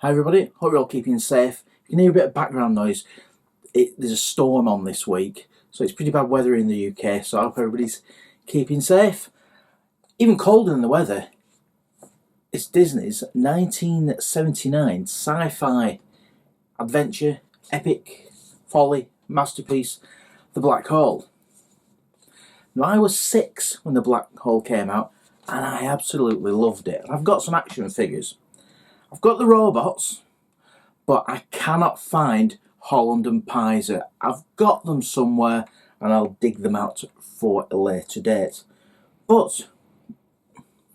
Hi everybody, hope you're all keeping safe. You can hear a bit of background noise. There's a storm on this week, so it's pretty bad weather in the UK, so I hope everybody's keeping safe. Even colder than the weather, it's Disney's 1979 sci-fi adventure, epic, folly, masterpiece, The Black Hole. Now, I was 6 when The Black Hole came out, and I absolutely loved it. I've got some action figures. I've got the robots, but I cannot find Holland and Pizer. I've got them somewhere and I'll dig them out for a later date. But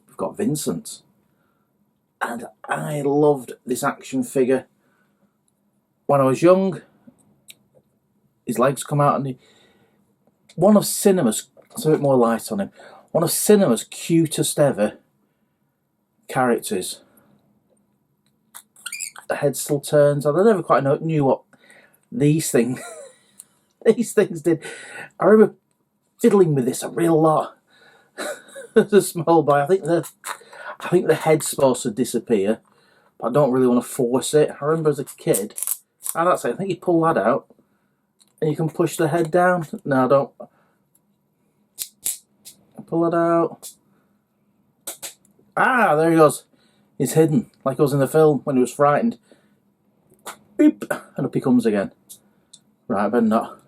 we've got Vincent. And I loved this action figure. When I was young, his legs come out and one of cinema's, there's a bit more light on him, one of cinema's cutest ever characters. The head still turns. I never quite knew what these things did. I remember fiddling with this a real lot as a small boy. I think the head's supposed to disappear, but I don't really want to force it. I remember as a kid, I think you pull that out and you can push the head down. No, I don't. Pull it out. Ah, there he goes. He's hidden, like I was in the film when he was frightened. Boop, and up he comes again. Right, I better not.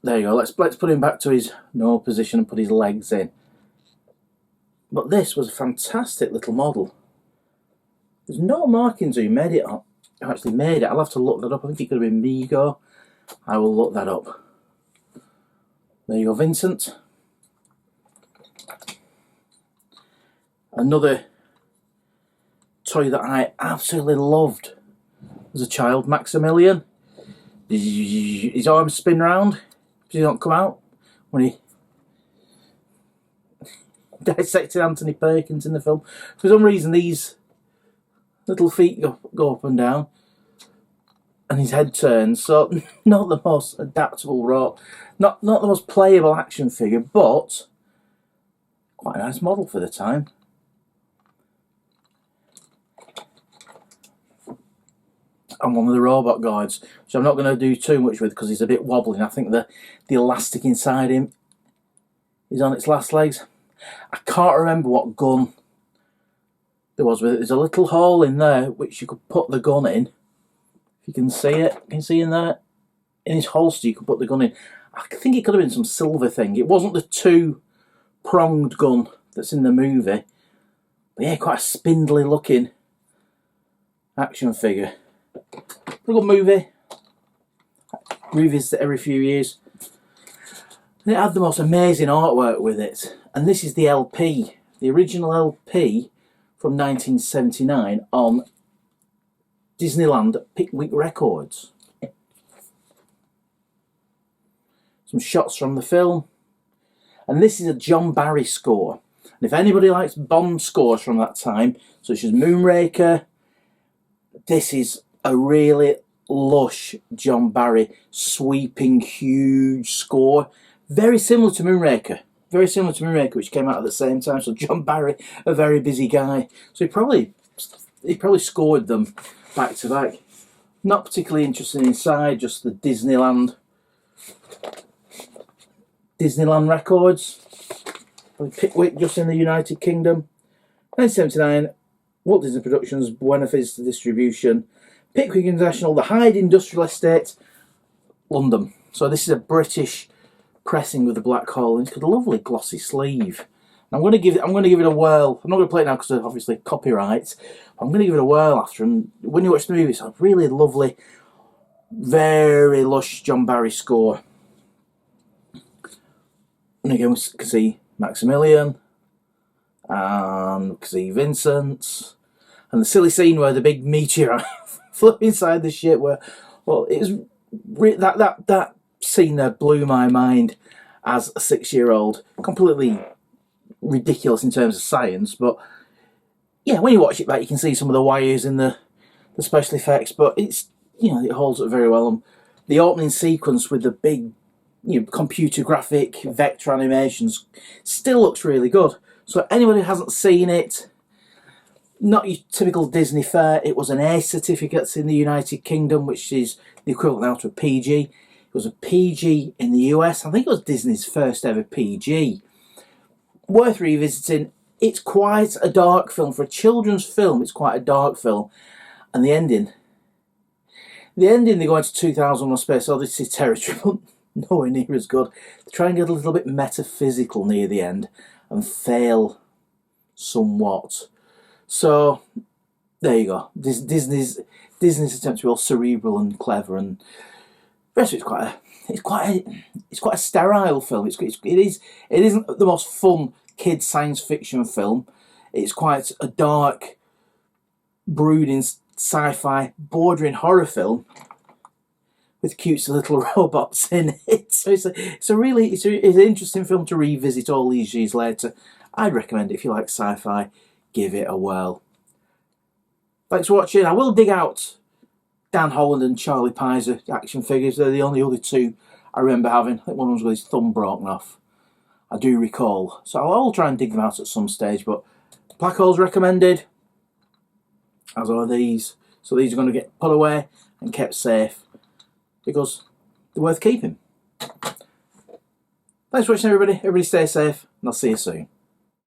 There you go. Let's put him back to his normal position and put his legs in. But this was a fantastic little model. There's no markings who made it. Who actually made it. I'll have to look that up. I think it could have been Migo. I will look that up. There you go, Vincent. Another toy that I absolutely loved as a child, Maximilian. His arms spin round. Does he not come out when he dissected Anthony Perkins in the film? For some reason, these little feet go up and down, and his head turns. So, not the most adaptable not the most playable action figure, but quite a nice model for the time. And one of the robot guards, which I'm not going to do too much with because he's a bit wobbling. I think the elastic inside him is on its last legs. I can't remember what gun there was with it. There's a little hole in there which you could put the gun in. If you can see it, can you see in there? In his holster you could put the gun in. I think it could have been some silver thing. It wasn't the 2-pronged gun that's in the movie. But yeah, quite a spindly looking action figure. Pretty good movie. Revisit it every few years. And it had the most amazing artwork with it. And this is the LP, the original LP from 1979 on Disneyland Pickwick Records. Some shots from the film. And this is a John Barry score. And if anybody likes Bond scores from that time, such as Moonraker, this is a really lush John Barry sweeping huge score, very similar to Moonraker, which came out at the same time. So John Barry, a very busy guy, so he probably scored them back to back. Not particularly interested inside, just the Disneyland records. Pickwick, just in the United Kingdom. 1979, Walt Disney Productions, Buena Vista Distribution, Pickwick International, The Hyde Industrial Estate, London. So this is a British pressing with the Black Hole, and it's got a lovely glossy sleeve. I'm going to give it a whirl. I'm not going to play it now because of obviously copyright. I'm going to give it a whirl after, and when you watch the movie, it's a really lovely, very lush John Barry score. And again, we can see Maximilian, and we can see Vincent, and the silly scene where the big meteorite flew inside the ship. Where, well, it was that scene there blew my mind as a 6-year-old. Completely ridiculous in terms of science, but yeah, when you watch it back, you can see some of the wires in the special effects. But it's, it holds up very well. And the opening sequence with the big, computer graphic vector animations still looks really good. So anybody who hasn't seen it, not your typical Disney fare. It was an A certificate in the United Kingdom, which is the equivalent now to a PG. It was a PG in the US. I think it was Disney's first ever PG. Worth revisiting. It's quite a dark film. For a children's film, it's quite a dark film. And the ending, they go into 2001 Space Odyssey territory, but nowhere near as good. They try and get a little bit metaphysical near the end and fail somewhat. So there you go. Disney's attempt to be all cerebral and clever, and the rest of it's quite a sterile film. It isn't the most fun kid science fiction film. It's quite a dark, brooding sci-fi, bordering horror film with cute little robots in it. So it's an interesting film to revisit all these years later. I'd recommend it if you like sci-fi. Give it a whirl. Thanks for watching. I will dig out Dan Holland and Charlie Pizer action figures. They're the only other two I remember having. I think one of them was his thumb broken off. I do recall. So I'll try and dig them out at some stage. But Black Holes recommended, as are these. So these are going to get put away and kept safe because they're worth keeping. Thanks for watching, everybody. Everybody stay safe, and I'll see you soon.